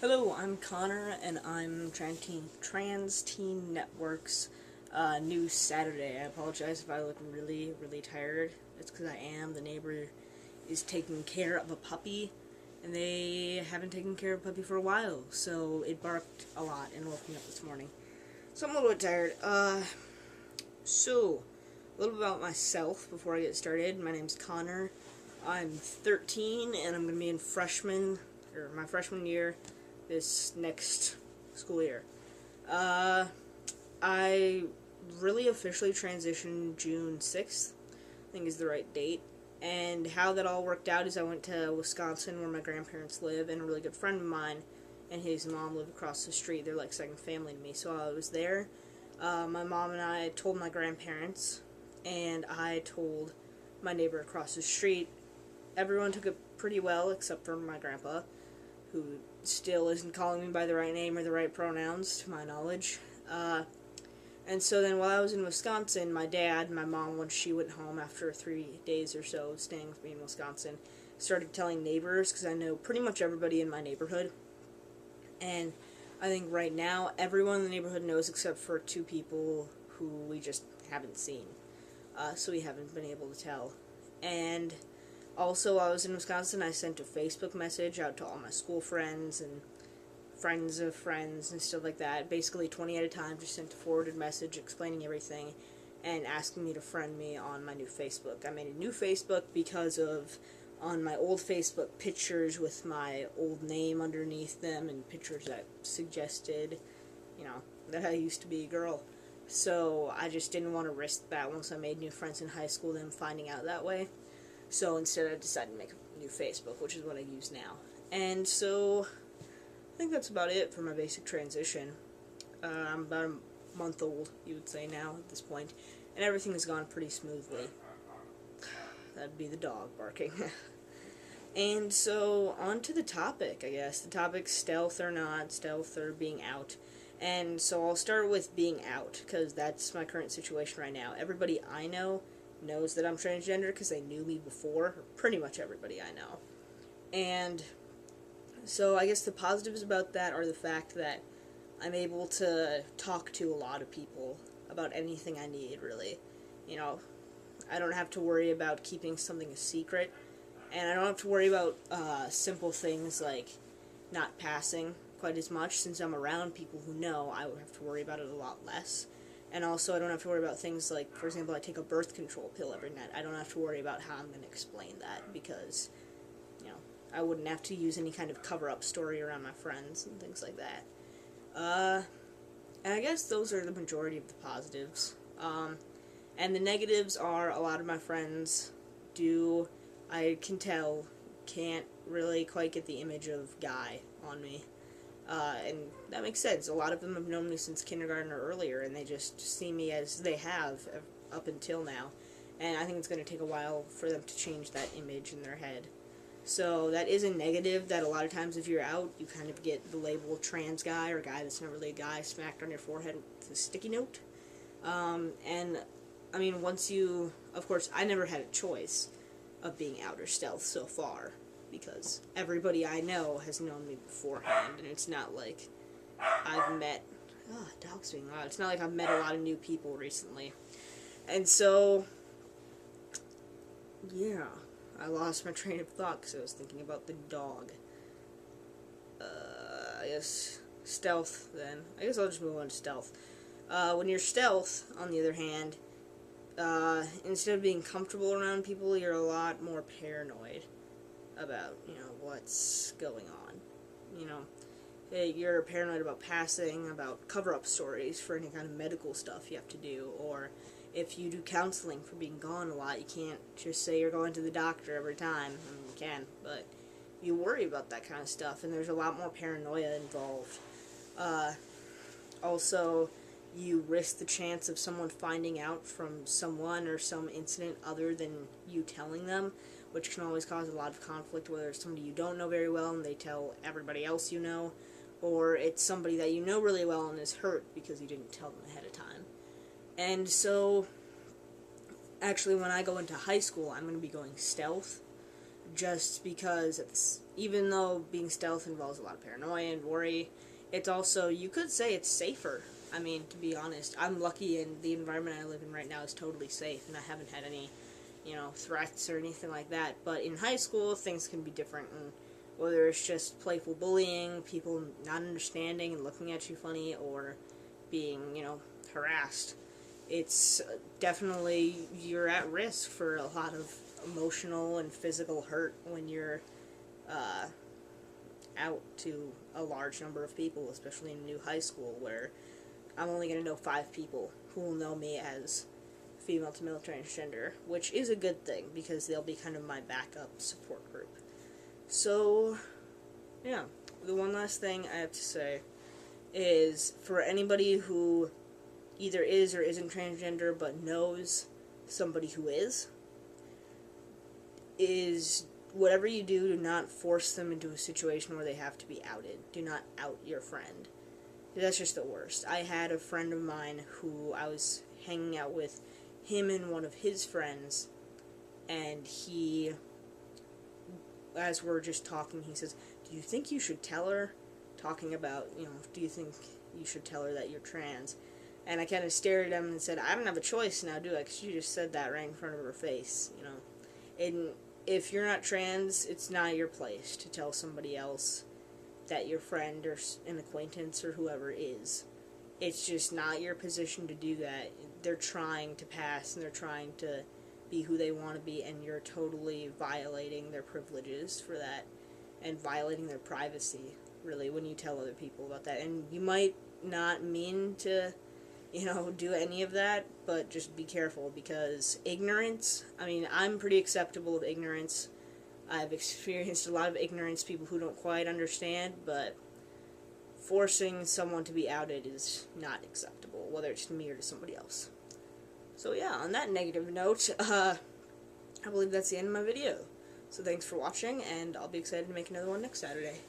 Hello, I'm Connor, and I'm TransTeenNetwork's new Saturday. I apologize if I look really, really tired. It's because I am. The neighbor is taking care of a puppy, and they haven't taken care of a puppy for a while, so it barked a lot and woke me up this morning. So I'm a little bit tired. So, a little bit about myself before I get started. My name's Connor. I'm 13, and I'm going to be in my freshman year this next school year. I really officially transitioned June 6th, I think is the right date. And how that all worked out is I went to Wisconsin where my grandparents live, and a really good friend of mine and his mom live across the street. They're like second family to me, so I was there. My mom and I told my grandparents, and I told my neighbor across the street. Everyone took it pretty well except for my grandpa, who still isn't calling me by the right name or the right pronouns, to my knowledge. And so then while I was in Wisconsin, my dad and my mom, once she went home after 3 days or so of staying with me in Wisconsin, started telling neighbors, because I know pretty much everybody in my neighborhood. And I think right now, everyone in the neighborhood knows except for 2 people who we just haven't seen. So we haven't been able to tell. And also, while I was in Wisconsin, I sent a Facebook message out to all my school friends and friends of friends and stuff like that. Basically, 20 at a time, just sent a forwarded message explaining everything and asking me to friend me on my new Facebook. I made a new Facebook because of, on my old Facebook, pictures with my old name underneath them and pictures that suggested, that I used to be a girl. So I just didn't want to risk that once I made new friends in high school, them finding out that way. So instead I decided to make a new Facebook, which is what I use now. And so I think that's about it for my basic transition. I'm about a month old, you would say now at this point, and everything has gone pretty smoothly. That'd be the dog barking. And so on to the topic, I guess. The topic's stealth or not, stealth or being out. And so I'll start with being out, because that's my current situation right now. Everybody I know knows that I'm transgender because they knew me before. Pretty much everybody I know. And so I guess the positives about that are the fact that I'm able to talk to a lot of people about anything I need, really. I don't have to worry about keeping something a secret, and I don't have to worry about simple things like not passing quite as much. Since I'm around people who know, I would have to worry about it a lot less. And also, I don't have to worry about things like, for example, I take a birth control pill every night. I don't have to worry about how I'm going to explain that because, I wouldn't have to use any kind of cover-up story around my friends and things like that. And I guess those are the majority of the positives. And the negatives are a lot of my friends I can tell, can't really quite get the image of guy on me. And that makes sense. A lot of them have known me since kindergarten or earlier, and they just see me as they have up until now. And I think it's going to take a while for them to change that image in their head. So that is a negative, that a lot of times if you're out, you kind of get the label trans guy, or guy that's not really a guy, smacked on your forehead with a sticky note. And, I mean, of course, I never had a choice of being out or stealth so far, because everybody I know has known me beforehand, and it's not like I've met, dog's being loud, it's not like I've met a lot of new people recently. And so, yeah, I lost my train of thought because I was thinking about the dog. I guess stealth, then. I guess I'll just move on to stealth. When you're stealth, on the other hand, instead of being comfortable around people, you're a lot more paranoid about, what's going on. You're paranoid about passing, about cover-up stories for any kind of medical stuff you have to do, or if you do counseling for being gone a lot, you can't just say you're going to the doctor every time. I mean, you can, but you worry about that kind of stuff, and there's a lot more paranoia involved. Also, you risk the chance of someone finding out from someone or some incident other than you telling them, which can always cause a lot of conflict, whether it's somebody you don't know very well and they tell everybody else you know, or it's somebody that you know really well and is hurt because you didn't tell them ahead of time. And so, actually, when I go into high school, I'm going to be going stealth, just because even though being stealth involves a lot of paranoia and worry, it's also, you could say it's safer. I mean, to be honest, I'm lucky and the environment I live in right now is totally safe and I haven't had any, threats or anything like that. But in high school, things can be different, and whether it's just playful bullying, people not understanding and looking at you funny, or being, harassed, it's definitely, you're at risk for a lot of emotional and physical hurt when you're out to a large number of people, especially in a new high school where I'm only going to know 5 people who will know me as female to male transgender, which is a good thing because they'll be kind of my backup support group. So, yeah, the one last thing I have to say is, for anybody who either is or isn't transgender but knows somebody who is whatever you do not force them into a situation where they have to be outed. Do not out your friend. That's just the worst. I had a friend of mine who I was hanging out with, him and one of his friends, and he, as we're just talking, he says, "Do you think you should tell her?" Talking about, do you think you should tell her that you're trans? And I kind of stared at him and said, "I don't have a choice now, do I? Because you just said that right in front of her face, And if you're not trans, it's not your place to tell somebody else that your friend or an acquaintance or whoever is. It's just not your position to do that. They're trying to pass and they're trying to be who they want to be, and you're totally violating their privileges for that and violating their privacy, really, when you tell other people about that. And you might not mean to, do any of that, but just be careful, because ignorance, I'm pretty acceptable of ignorance. I've experienced a lot of ignorance, people who don't quite understand, but forcing someone to be outed is not acceptable, whether it's to me or to somebody else. So yeah, on that negative note, I believe that's the end of my video. So thanks for watching, and I'll be excited to make another one next Saturday.